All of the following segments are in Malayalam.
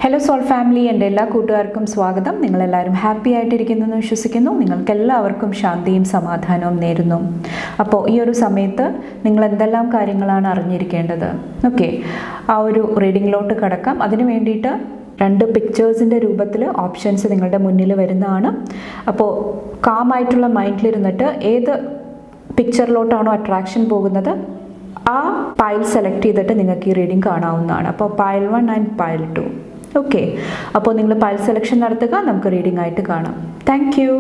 ഹലോ സോൾ ഫാമിലി, എൻ്റെ എല്ലാ കൂട്ടുകാർക്കും സ്വാഗതം. നിങ്ങളെല്ലാവരും ഹാപ്പി ആയിട്ടിരിക്കുന്നെന്ന് വിശ്വസിക്കുന്നു. നിങ്ങൾക്കെല്ലാവർക്കും ശാന്തിയും സമാധാനവും നേരുന്നു. അപ്പോൾ ഈ ഒരു സമയത്ത് നിങ്ങൾ എന്തെല്ലാം കാര്യങ്ങളാണ് അറിഞ്ഞിരിക്കേണ്ടത്? ഓക്കെ, ആ ഒരു റീഡിങ്ങിലോട്ട് കടക്കാം. അതിന് വേണ്ടിയിട്ട് 2 പിക്ചേഴ്സിൻ്റെ രൂപത്തിൽ ഓപ്ഷൻസ് നിങ്ങളുടെ മുന്നിൽ വരുന്നതാണ്. അപ്പോൾ കാമായിട്ടുള്ള മൈൻഡിലിരുന്നിട്ട് ഏത് പിക്ചറിലോട്ടാണോ അട്രാക്ഷൻ പോകുന്നത് ആ പൈൽ സെലക്ട് ചെയ്തിട്ട് നിങ്ങൾക്ക് ഈ റീഡിംഗ് കാണാവുന്നതാണ്. അപ്പോൾ പൈൽ 1 ആൻഡ് പൈൽ 2. ഓക്കെ, അപ്പോൾ നിങ്ങൾ പൈൽ സെലക്ഷൻ നടത്തുക. നമുക്ക് റീഡിംഗ് ആയിട്ട് കാണാം. Thank you.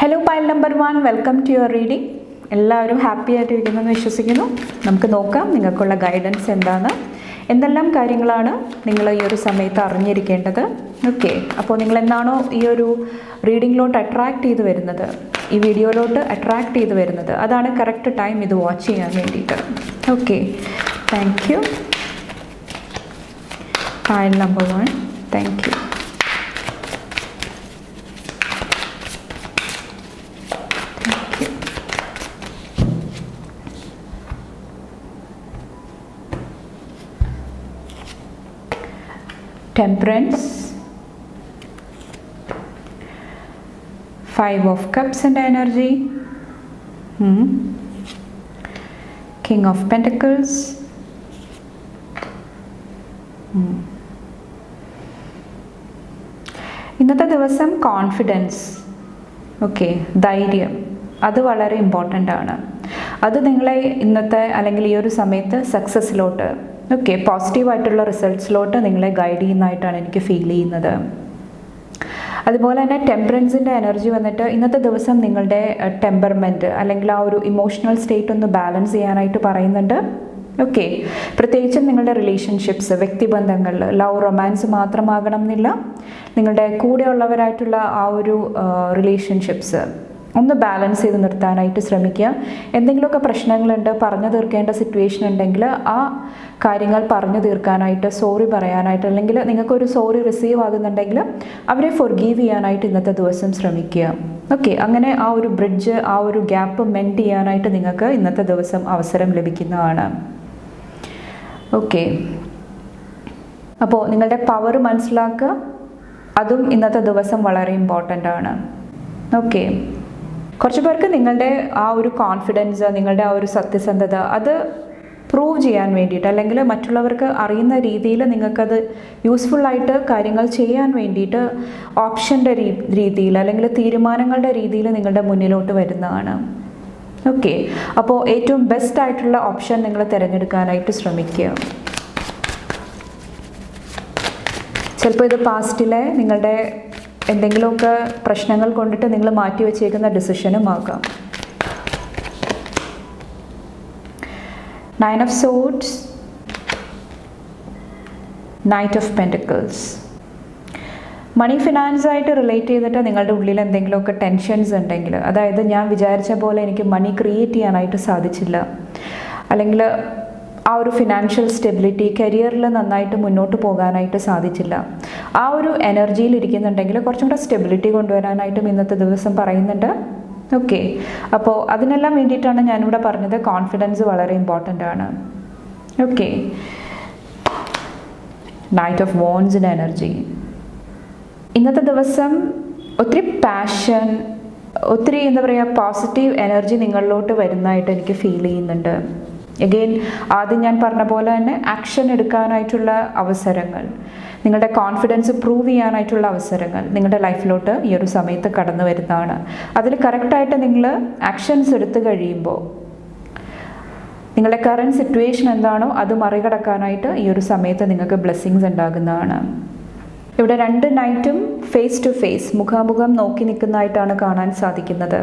Hello pile number 1, welcome to your reading. എല്ലാവരും ഹാപ്പി ആയിട്ടിരിക്കുന്നെന്ന് വിശ്വസിക്കുന്നു. നമുക്ക് നോക്കാം നിങ്ങൾക്കുള്ള ഗൈഡൻസ് എന്താണ്, എന്തെല്ലാം കാര്യങ്ങളാണ് നിങ്ങൾ ഈ ഒരു സമയത്ത് അറിഞ്ഞിരിക്കേണ്ടത്. ഓക്കെ, അപ്പോൾ നിങ്ങൾ എന്താണോ ഈ ഒരു റീഡിങ്ങിലോട്ട് അട്രാക്റ്റ് ചെയ്ത് വരുന്നത്, ഈ വീഡിയോയിലോട്ട് അട്രാക്റ്റ് ചെയ്ത് വരുന്നത്, അതാണ് കറക്റ്റ് ടൈം ഇത് വാച്ച് ചെയ്യാൻ വേണ്ടിയിട്ട്. Okay, thank you. Pile number 1, thank U. Temperance, 5 of Cups and energy, King of Pentacles, ഇന്നത്തെ ദിവസം കോൺഫിഡൻസ്, ഓക്കെ, ധൈര്യം, അത് വളരെ ഇമ്പോർട്ടൻ്റ് ആണ്. അത് നിങ്ങളെ ഇന്നത്തെ അല്ലെങ്കിൽ ഈ ഒരു സമയത്ത് സക്സസ്സിലോട്ട്, ഓക്കെ, പോസിറ്റീവായിട്ടുള്ള റിസൾട്ട്സിലോട്ട് നിങ്ങളെ ഗൈഡ് ചെയ്യുന്നതായിട്ടാണ് എനിക്ക് ഫീൽ ചെയ്യുന്നത്. അതുപോലെ തന്നെ ടെമ്പറൻസിൻ്റെ എനർജി വന്നിട്ട് ഇന്നത്തെ ദിവസം നിങ്ങളുടെ ടെമ്പർമെൻറ്റ് അല്ലെങ്കിൽ ആ ഒരു ഇമോഷണൽ സ്റ്റേറ്റ് ഒന്ന് ബാലൻസ് ചെയ്യാനായിട്ട് പറയുന്നുണ്ട്. ഓക്കെ, പ്രത്യേകിച്ചും നിങ്ങളുടെ റിലേഷൻഷിപ്സ്, വ്യക്തിബന്ധങ്ങൾ, ലവ്, റൊമാൻസ് മാത്രമാകണം എന്നില്ല. നിങ്ങളുടെ കൂടെയുള്ളവരായിട്ടുള്ള ആ ഒരു റിലേഷൻഷിപ്സ് ഒന്ന് ബാലൻസ് ചെയ്ത് നിർത്താനായിട്ട് ശ്രമിക്കുക. എന്തെങ്കിലുമൊക്കെ പ്രശ്നങ്ങളുണ്ട്, പറഞ്ഞു തീർക്കേണ്ട സിറ്റുവേഷൻ ഉണ്ടെങ്കിൽ ആ കാര്യങ്ങൾ പറഞ്ഞു തീർക്കാനായിട്ട്, സോറി പറയാനായിട്ട്, അല്ലെങ്കിൽ നിങ്ങൾക്കൊരു സോറി റിസീവ് ആകുന്നുണ്ടെങ്കിൽ അവരെ ഫൊർഗീവ് ചെയ്യാനായിട്ട് ഇന്നത്തെ ദിവസം ശ്രമിക്കുക. ഓക്കെ, അങ്ങനെ ആ ഒരു ബ്രിഡ്ജ്, ആ ഒരു ഗ്യാപ്പ് മെൻഡ് ചെയ്യാനായിട്ട് നിങ്ങൾക്ക് ഇന്നത്തെ ദിവസം അവസരം ലഭിക്കുന്നതാണ്. ഓക്കെ, അപ്പോൾ നിങ്ങളുടെ പവർ മനസ്സിലാക്കുക, അതും ഇന്നത്തെ ദിവസം വളരെ ഇമ്പോർട്ടൻ്റ് ആണ്. ഓക്കെ, കുറച്ച് പേർക്ക് നിങ്ങളുടെ ആ ഒരു കോൺഫിഡൻസ്, നിങ്ങളുടെ ആ ഒരു സത്യസന്ധത അത് പ്രൂവ് ചെയ്യാൻ വേണ്ടിയിട്ട്, അല്ലെങ്കിൽ മറ്റുള്ളവർക്ക് അറിയുന്ന രീതിയിൽ നിങ്ങൾക്കത് യൂസ്ഫുള്ളായിട്ട് കാര്യങ്ങൾ ചെയ്യാൻ വേണ്ടിയിട്ട് ഓപ്ഷൻ്റെ രീതിയിൽ അല്ലെങ്കിൽ തീരുമാനങ്ങളുടെ രീതിയിൽ നിങ്ങളുടെ മുന്നിലോട്ട് വരുന്നതാണ്. ഓക്കെ, അപ്പോൾ ഏറ്റവും ബെസ്റ്റ് ആയിട്ടുള്ള ഓപ്ഷൻ നിങ്ങൾ തിരഞ്ഞെടുക്കാനായിട്ട് ശ്രമിക്കുക. ചിലപ്പോൾ ഇത് പാസ്റ്റിലെ നിങ്ങളുടെ എന്തെങ്കിലുമൊക്കെ പ്രശ്നങ്ങൾ കൊണ്ടിട്ട് നിങ്ങൾ മാറ്റി വെച്ചേക്കുന്ന ഡിസിഷനും ആകാം. 9 of Swords, Knight of Pentacles. Money ഫിനാൻസായിട്ട് റിലേറ്റ് ചെയ്തിട്ട് നിങ്ങളുടെ ഉള്ളിൽ എന്തെങ്കിലുമൊക്കെ ടെൻഷൻസ് ഉണ്ടെങ്കിൽ, അതായത് ഞാൻ വിചാരിച്ച പോലെ എനിക്ക് മണി ക്രിയേറ്റ് ചെയ്യാനായിട്ട് സാധിച്ചില്ല, അല്ലെങ്കിൽ ആ ഒരു ഫിനാൻഷ്യൽ സ്റ്റെബിലിറ്റി, കരിയറിൽ നന്നായിട്ട് മുന്നോട്ട് പോകാനായിട്ട് സാധിച്ചില്ല, ആ ഒരു എനർജിയിൽ ഇരിക്കുന്നുണ്ടെങ്കിൽ കുറച്ചും കൂടെ സ്റ്റെബിലിറ്റി കൊണ്ടുവരാനായിട്ടും ഇന്നത്തെ ദിവസം പറയുന്നുണ്ട്. ഓക്കെ, അപ്പോൾ അതിനെല്ലാം വേണ്ടിയിട്ടാണ് ഞാനിവിടെ പറഞ്ഞത് കോൺഫിഡൻസ് വളരെ ഇമ്പോർട്ടൻ്റ് ആണ്. ഓക്കെ, നൈറ്റ് ഓഫ് വോൺസിൻ്റെ എനർജി. ഇന്നത്തെ ദിവസം ഒത്തിരി പാഷൻ, ഒത്തിരി എന്താ പറയുക, പോസിറ്റീവ് എനർജി നിങ്ങളിലോട്ട് വരുന്നതായിട്ട് എനിക്ക് ഫീൽ ചെയ്യുന്നുണ്ട്. എഗെയിൻ ആദ്യം ഞാൻ പറഞ്ഞ പോലെ തന്നെ ആക്ഷൻ എടുക്കാനായിട്ടുള്ള അവസരങ്ങൾ, നിങ്ങളുടെ കോൺഫിഡൻസ് പ്രൂവ് ചെയ്യാനായിട്ടുള്ള അവസരങ്ങൾ നിങ്ങളുടെ ലൈഫിലോട്ട് ഈ ഒരു സമയത്ത് കടന്നു വരുന്നതാണ്. അതിൽ കറക്റ്റായിട്ട് നിങ്ങൾ ആക്ഷൻസ് എടുത്തു കഴിയുമ്പോൾ നിങ്ങളുടെ കറൻറ്റ് സിറ്റുവേഷൻ എന്താണോ അത് മറികടക്കാനായിട്ട് ഈ ഒരു സമയത്ത് നിങ്ങൾക്ക് ബ്ലെസ്സിങ്സ് ഉണ്ടാകുന്നതാണ്. ഇവിടെ 2 നൈറ്റും ഫേസ് ടു ഫേസ്, മുഖാമുഖം നോക്കി നിൽക്കുന്നതായിട്ടാണ് കാണാൻ സാധിക്കുന്നത്.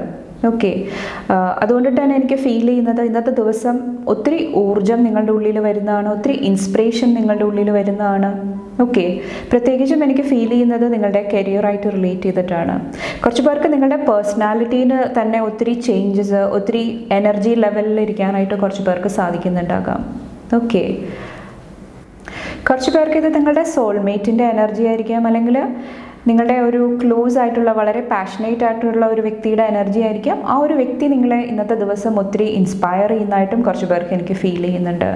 ഓക്കെ, അതുകൊണ്ടിട്ട് തന്നെ എനിക്ക് ഫീൽ ചെയ്യുന്നത് ഇന്നത്തെ ദിവസം ഒത്തിരി ഊർജം നിങ്ങളുടെ ഉള്ളിൽ വരുന്നതാണ്, ഒത്തിരി ഇൻസ്പിറേഷൻ നിങ്ങളുടെ ഉള്ളിൽ വരുന്നതാണ്. ഓക്കെ, പ്രത്യേകിച്ചും എനിക്ക് ഫീൽ ചെയ്യുന്നത് നിങ്ങളുടെ കരിയറായിട്ട് റിലേറ്റ് ചെയ്തിട്ടാണ്. കുറച്ച് പേർക്ക് നിങ്ങളുടെ പേഴ്സണാലിറ്റീന് തന്നെ ഒത്തിരി ചേഞ്ചസ്, ഒത്തിരി എനർജി ലെവലിൽ ഇരിക്കാനായിട്ട് കുറച്ച് പേർക്ക് സാധിക്കുന്നുണ്ടാകാം. ഓക്കെ, കുറച്ച് പേർക്ക് ഇത് നിങ്ങളുടെ സോൾമേറ്റിൻ്റെ എനർജി ആയിരിക്കാം, അല്ലെങ്കിൽ നിങ്ങളുടെ ഒരു ക്ലോസ് ആയിട്ടുള്ള, വളരെ പാഷനേറ്റ് ആയിട്ടുള്ള ഒരു വ്യക്തിയുടെ എനർജി ആയിരിക്കാം. ആ ഒരു വ്യക്തി നിങ്ങളെ ഇന്നത്തെ ദിവസം ഒത്തിരി ഇൻസ്പയർ ചെയ്യുന്നതായിട്ടും കുറച്ച് പേർക്ക് എനിക്ക് ഫീൽ ചെയ്യുന്നുണ്ട്.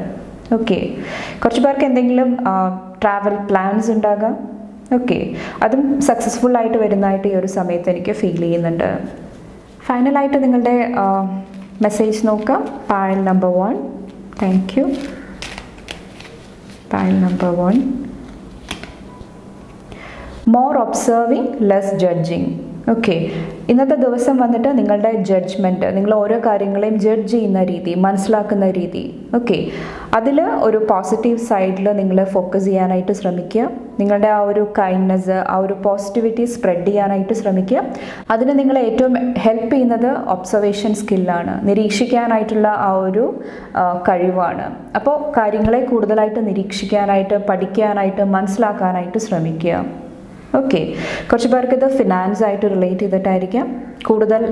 ഓക്കെ, കുറച്ച് പേർക്ക് എന്തെങ്കിലും ട്രാവൽ പ്ലാൻസ് ഉണ്ടാകാം. ഓക്കെ, അതും സക്സസ്ഫുൾ ആയിട്ട് വരുന്നതായിട്ട് ഈ ഒരു സമയത്ത് എനിക്ക് ഫീൽ ചെയ്യുന്നുണ്ട്. ഫൈനലായിട്ട് നിങ്ങളുടെ മെസ്സേജ് നോക്കാം. Pile number 1, thank you. Pile number 1, more observing less judging. Okay, ഇന്നത്തെ ദിവസം വന്നിട്ട് നിങ്ങളുടെ ജഡ്ജ്മെൻറ്റ്, നിങ്ങൾ ഓരോ കാര്യങ്ങളെയും ജഡ്ജ് ചെയ്യുന്ന രീതി, മനസ്സിലാക്കുന്ന രീതി, ഓക്കെ, അതിൽ ഒരു പോസിറ്റീവ് സൈഡിൽ നിങ്ങൾ ഫോക്കസ് ചെയ്യാനായിട്ട് ശ്രമിക്കുക. നിങ്ങളുടെ ആ ഒരു കൈൻഡ്നെസ്, ആ ഒരു പോസിറ്റിവിറ്റി സ്പ്രെഡ് ചെയ്യാനായിട്ട് ശ്രമിക്കുക. അതിന് നിങ്ങളെ ഏറ്റവും ഹെൽപ്പ് ചെയ്യുന്നത് ഒബ്സർവേഷൻ സ്കില്ലാണ്, നിരീക്ഷിക്കാനായിട്ടുള്ള ആ ഒരു കഴിവാണ്. അപ്പോൾ കാര്യങ്ങളെ കൂടുതലായിട്ട് നിരീക്ഷിക്കാനായിട്ട്, പഠിക്കാനായിട്ട്, മനസ്സിലാക്കാനായിട്ട് ശ്രമിക്കുക. ഓക്കെ, കുറച്ച് പേർക്ക് ഇത് ഫിനാൻസ് ആയിട്ട് റിലേറ്റ് ചെയ്തിട്ടായിരിക്കാം. കൂടുതൽ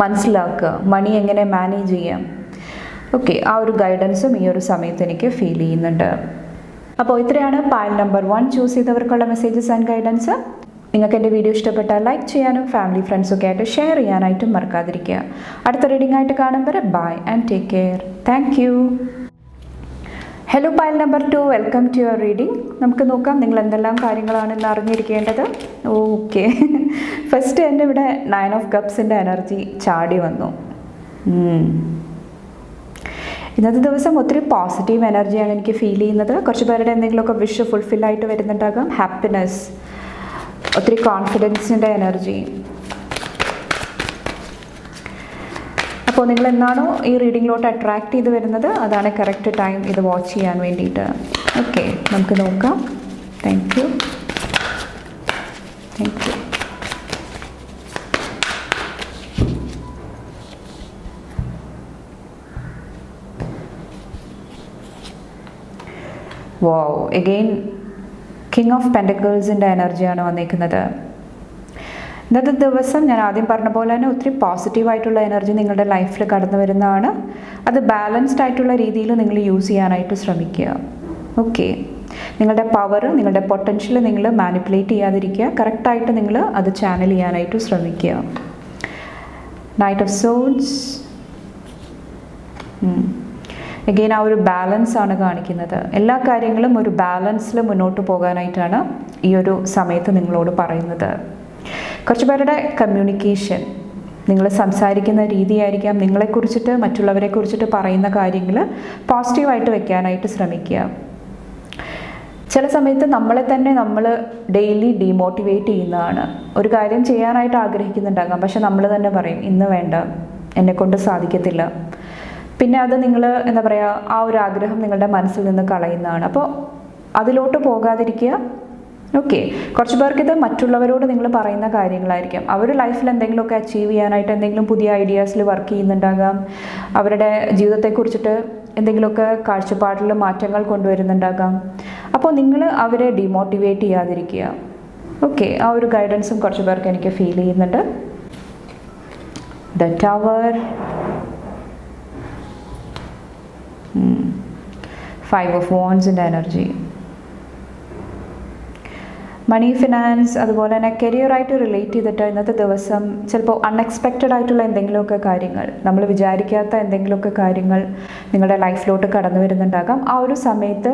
മനസ്സിലാക്കുക, മണി എങ്ങനെ മാനേജ് ചെയ്യാം. ഓക്കെ, ആ ഒരു ഗൈഡൻസും ഈ ഒരു സമയത്ത് എനിക്ക് ഫീൽ ചെയ്യുന്നുണ്ട്. അപ്പോൾ ഇത്രയാണ് പായൽ നമ്പർ 1 ചൂസ് ചെയ്തവർക്കുള്ള മെസ്സേജസ് ആൻഡ് ഗൈഡൻസ്. നിങ്ങൾക്ക് എൻ്റെ വീഡിയോ ഇഷ്ടപ്പെട്ടാൽ ലൈക്ക് ചെയ്യാനും ഫാമിലി ഫ്രണ്ട്സൊക്കെ ആയിട്ട് ഷെയർ ചെയ്യാനായിട്ടും മറക്കാതിരിക്കുക. അടുത്ത റീഡിംഗ് ആയിട്ട് കാണുമ്പോൾ bye and take care. Thank you. Hello pile number 2, welcome to your reading. നമുക്ക് നോക്കാം നിങ്ങൾ എന്തെല്ലാം കാര്യങ്ങളാണ് ഇന്ന് അറിഞ്ഞിരിക്കേണ്ടത്. ഓക്കെ, ഫസ്റ്റ് തന്നെ ഇവിടെ 9 ഓഫ് കപ്സിൻ്റെ എനർജി ചാടി വന്നു. ഇന്നത്തെ ദിവസം ഒത്തിരി പോസിറ്റീവ് എനർജിയാണ് എനിക്ക് ഫീൽ ചെയ്യുന്നത്. കുറച്ച് പേരുടെ എന്തെങ്കിലുമൊക്കെ വിഷ് ഫുൾഫില്ലായിട്ട് വരുന്നുണ്ടാകാം. ഹാപ്പിനെസ്, ഒത്തിരി കോൺഫിഡൻസിൻ്റെ എനർജി. അപ്പോൾ നിങ്ങൾ എന്നാണോ ഈ റീഡിങ്ങിലോട്ട് അട്രാക്ട് ചെയ്ത് വരുന്നത് അതാണ് കറക്റ്റ് ടൈം ഇത് വാച്ച് ചെയ്യാൻ വേണ്ടിയിട്ട്. ഓക്കെ, നമുക്ക് നോക്കാം. Thank you. Thank you. Wow, again king of പെൻറ്റക്കിൾസിൻ്റെ എനർജിയാണ് വന്നിരിക്കുന്നത്. ഇന്നത്തെ ദിവസം ഞാൻ ആദ്യം പറഞ്ഞ പോലെ തന്നെ ഒത്തിരി പോസിറ്റീവായിട്ടുള്ള എനർജി നിങ്ങളുടെ ലൈഫിൽ കടന്നു വരുന്നതാണ്. അത് ബാലൻസ്ഡ് ആയിട്ടുള്ള രീതിയിൽ നിങ്ങൾ യൂസ് ചെയ്യാനായിട്ട് ശ്രമിക്കുക. ഓക്കെ, നിങ്ങളുടെ പവർ, നിങ്ങളുടെ പൊട്ടൻഷ്യൽ നിങ്ങൾ മാനിപ്പുലേറ്റ് ചെയ്യാതിരിക്കുക. കറക്റ്റായിട്ട് നിങ്ങൾ അത് ചാനൽ ചെയ്യാനായിട്ട് ശ്രമിക്കുക. നൈറ്റ് ഓഫ് സോഡ്സ്, എഗെയിൻ ആ ഒരു ബാലൻസ് ആണ് കാണിക്കുന്നത്. എല്ലാ കാര്യങ്ങളും ഒരു ബാലൻസിൽ മുന്നോട്ട് പോകാനായിട്ടാണ് ഈ ഒരു സമയത്ത് നിങ്ങളോട് പറയുന്നത്. കുറച്ച് പേരുടെ കമ്മ്യൂണിക്കേഷൻ, നിങ്ങൾ സംസാരിക്കുന്ന രീതിയായിരിക്കാം, നിങ്ങളെക്കുറിച്ചിട്ട് മറ്റുള്ളവരെ കുറിച്ചിട്ട് പറയുന്ന കാര്യങ്ങൾ പോസിറ്റീവായിട്ട് വെക്കാനായിട്ട് ശ്രമിക്കുക. ചില സമയത്ത് നമ്മളെ തന്നെ നമ്മൾ ഡെയിലി ഡീമോട്ടിവേറ്റ് ചെയ്യുന്നതാണ്. ഒരു കാര്യം ചെയ്യാനായിട്ട് ആഗ്രഹിക്കുന്നുണ്ടാകാം, പക്ഷെ നമ്മൾ തന്നെ പറയും ഇന്ന് വേണ്ട, എന്നെക്കൊണ്ട് സാധിക്കത്തില്ല. പിന്നെ അത് നിങ്ങൾ എന്താ പറയുക, ആ ഒരു ആഗ്രഹം നിങ്ങളുടെ മനസ്സിൽ നിന്ന് കളയുന്നതാണ്. അപ്പോൾ അതിലോട്ട് പോകാതിരിക്കുക. ഓക്കെ, കുറച്ച് പേർക്ക് ഇത് മറ്റുള്ളവരോട് നിങ്ങൾ പറയുന്ന കാര്യങ്ങളായിരിക്കാം. അവർ ലൈഫിൽ എന്തെങ്കിലുമൊക്കെ അച്ചീവ് ചെയ്യാനായിട്ട് എന്തെങ്കിലും പുതിയ ഐഡിയാസിൽ വർക്ക് ചെയ്യുന്നുണ്ടാകാം. അവരുടെ ജീവിതത്തെക്കുറിച്ചിട്ട് എന്തെങ്കിലുമൊക്കെ കാഴ്ചപ്പാടിൽ മാറ്റങ്ങൾ കൊണ്ടുവരുന്നുണ്ടാകാം. അപ്പോൾ നിങ്ങൾ അവരെ ഡിമോട്ടിവേറ്റ് ചെയ്യാതിരിക്കുക. ഓക്കെ, ആ ഒരു ഗൈഡൻസും കുറച്ച് പേർക്ക് എനിക്ക് ഫീൽ ചെയ്യുന്നുണ്ട്. ദ ടവർ, 5 ഓഫ് വാൻഡ്സിൻ്റെ എനർജി. മണി, ഫിനാൻസ്, അതുപോലെ തന്നെ കരിയറായിട്ട് റിലേറ്റ് ചെയ്തിട്ട് ഇന്നത്തെ ദിവസം ചിലപ്പോൾ അൺഎക്സ്പെക്റ്റഡ് ആയിട്ടുള്ള എന്തെങ്കിലുമൊക്കെ കാര്യങ്ങൾ, നമ്മൾ വിചാരിക്കാത്ത എന്തെങ്കിലുമൊക്കെ കാര്യങ്ങൾ നിങ്ങളുടെ ലൈഫിലോട്ട് കടന്നു വരുന്നുണ്ടാകാം. ആ ഒരു സമയത്ത്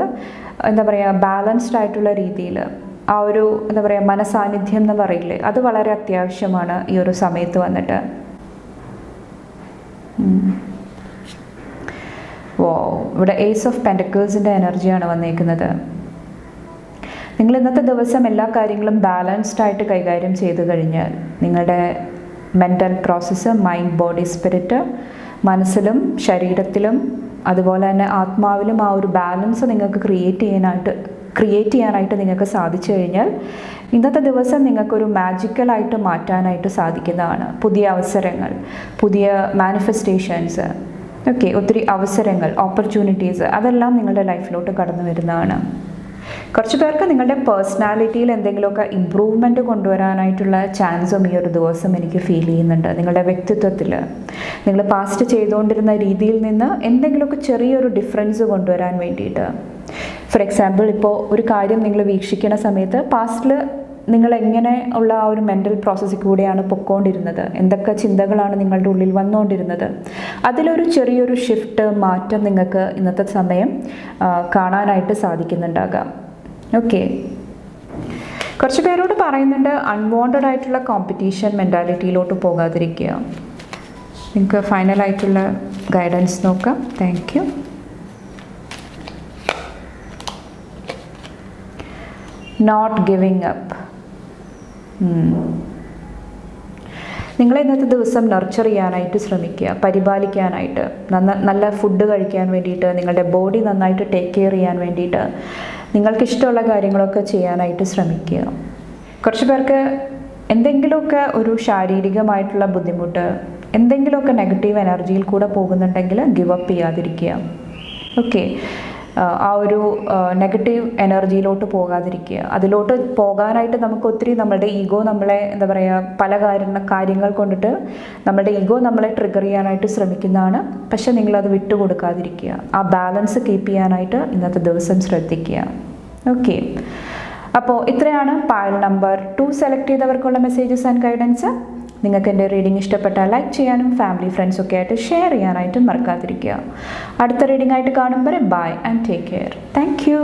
എന്താ പറയുക, ബാലൻസ്ഡ് ആയിട്ടുള്ള രീതിയിൽ ആ ഒരു എന്താ പറയുക മനസാന്നിധ്യം എന്ന് പറയില്ലേ, അത് വളരെ അത്യാവശ്യമാണ് ഈ ഒരു സമയത്ത് വന്നിട്ട്. ഇവിടെ ഏസ് ഓഫ് പെൻറ്റക്കിൾസിൻ്റെ എനർജിയാണ് വന്നേക്കുന്നത്. നിങ്ങൾ ഇന്നത്തെ ദിവസം എല്ലാ കാര്യങ്ങളും ബാലൻസ്ഡ് ആയിട്ട് കൈകാര്യം ചെയ്തു കഴിഞ്ഞാൽ നിങ്ങളുടെ mental process, mind, body, spirit, മനസ്സിലും ശരീരത്തിലും അതുപോലെ തന്നെ ആത്മാവിലും ആ ഒരു ബാലൻസ് നിങ്ങൾക്ക് ക്രിയേറ്റ് ചെയ്യാനായിട്ട് നിങ്ങൾക്ക് സാധിച്ചു കഴിഞ്ഞാൽ ഇന്നത്തെ ദിവസം നിങ്ങൾക്കൊരു മാജിക്കലായിട്ട് മാറ്റാനായിട്ട് സാധിക്കുന്നതാണ്. പുതിയ അവസരങ്ങൾ, പുതിയ മാനിഫെസ്റ്റേഷൻസ്, ഓക്കെ, ഒത്തിരി അവസരങ്ങൾ, ഓപ്പർച്യൂണിറ്റീസ്, അതെല്ലാം നിങ്ങളുടെ ലൈഫിലോട്ട് കടന്നു വരുന്നതാണ്. കുറച്ച് പേർക്ക് നിങ്ങളുടെ പേഴ്സണാലിറ്റിയിൽ എന്തെങ്കിലുമൊക്കെ ഇമ്പ്രൂവ്മെൻറ്റ് കൊണ്ടുവരാനായിട്ടുള്ള ചാൻസും ഈ ഒരു ദിവസം എനിക്ക് ഫീൽ ചെയ്യുന്നുണ്ട്. നിങ്ങളുടെ വ്യക്തിത്വത്തിൽ നിങ്ങൾ പാസ്റ്റ് ചെയ്തുകൊണ്ടിരുന്ന രീതിയിൽ നിന്ന് എന്തെങ്കിലുമൊക്കെ ചെറിയൊരു ഡിഫറൻസ് കൊണ്ടുവരാൻ വേണ്ടിയിട്ട്. ഫോർ എക്സാമ്പിൾ, ഇപ്പോൾ ഒരു കാര്യം നിങ്ങൾ വീക്ഷിക്കുന്ന സമയത്ത് പാസ്റ്റിൽ നിങ്ങൾ എങ്ങനെ ഉള്ള ആ ഒരു മെൻ്റൽ പ്രോസസ്സിൽ കൂടെയാണ് പൊയ്ക്കൊണ്ടിരുന്നത്, എന്തൊക്കെ ചിന്തകളാണ് നിങ്ങളുടെ ഉള്ളിൽ വന്നുകൊണ്ടിരുന്നത്, അതിലൊരു ചെറിയൊരു ഷിഫ്റ്റ് മാറ്റം നിങ്ങൾക്ക് ഇന്നത്തെ സമയം കാണാനായിട്ട് സാധിക്കുന്നുണ്ടാകാം. ഓക്കെ, കുറച്ച് പേരോട് പറയുന്നുണ്ട് അൺവാണ്ടഡ് ആയിട്ടുള്ള കോമ്പറ്റീഷൻ മെൻറ്റാലിറ്റിയിലോട്ട് പോകാതിരിക്കുക. നിങ്ങൾക്ക് ഫൈനലായിട്ടുള്ള ഗൈഡൻസ് നോക്കാം. Thank you. Not giving up. നിങ്ങൾ ഇന്നത്തെ ദിവസം നർച്ചർ ചെയ്യാനായിട്ട് ശ്രമിക്കുക, പരിപാലിക്കാനായിട്ട്, നല്ല ഫുഡ് കഴിക്കാൻ വേണ്ടിയിട്ട്, നിങ്ങളുടെ ബോഡി നന്നായിട്ട് ടേക്ക് കെയർ ചെയ്യാൻ വേണ്ടിയിട്ട്, നിങ്ങൾക്കിഷ്ടമുള്ള കാര്യങ്ങളൊക്കെ ചെയ്യാനായിട്ട് ശ്രമിക്കുക. കുറച്ച് പേർക്ക് എന്തെങ്കിലുമൊക്കെ ഒരു ശാരീരികമായിട്ടുള്ള ബുദ്ധിമുട്ട്, എന്തെങ്കിലുമൊക്കെ നെഗറ്റീവ് എനർജിയിൽ കൂടെ പോകുന്നുണ്ടെങ്കിൽ ഗിവ് അപ്പ് ചെയ്യാതിരിക്കുക. ഓക്കെ, ആ ഒരു നെഗറ്റീവ് എനർജിയിലോട്ട് പോകാതിരിക്കുക. അതിലോട്ട് പോകാനായിട്ട് നമുക്ക് ഒത്തിരി നമ്മളുടെ ഈഗോ നമ്മളെ എന്താ പറയുക, പല കാര്യങ്ങൾ കൊണ്ടിട്ട് നമ്മുടെ ഈഗോ നമ്മളെ ട്രിഗർ ചെയ്യാനായിട്ട് ശ്രമിക്കുന്നതാണ്. പക്ഷെ നിങ്ങളത് വിട്ടുകൊടുക്കാതിരിക്കുക. ആ ബാലൻസ് കീപ്പ് ചെയ്യാനായിട്ട് ഇന്നത്തെ ദിവസം ശ്രദ്ധിക്കുക. ഓക്കെ, അപ്പോൾ ഇത്രയാണ് പൈൽ നമ്പർ 2 സെലക്ട് ചെയ്തവർക്കുള്ള മെസ്സേജസ് ആൻഡ് ഗൈഡൻസ്. നിങ്ങൾക്ക് എൻ്റെ റീഡിംഗ് ഇഷ്ടപ്പെട്ടാൽ ലൈക്ക് ചെയ്യാനും ഫാമിലി ഫ്രണ്ട്സൊക്കെ ആയിട്ട് ഷെയർ ചെയ്യാനായിട്ടും മറക്കാതിരിക്കുക. അടുത്ത റീഡിംഗ് ആയിട്ട് കാണുമ്പോൾ bye and take care. Thank U.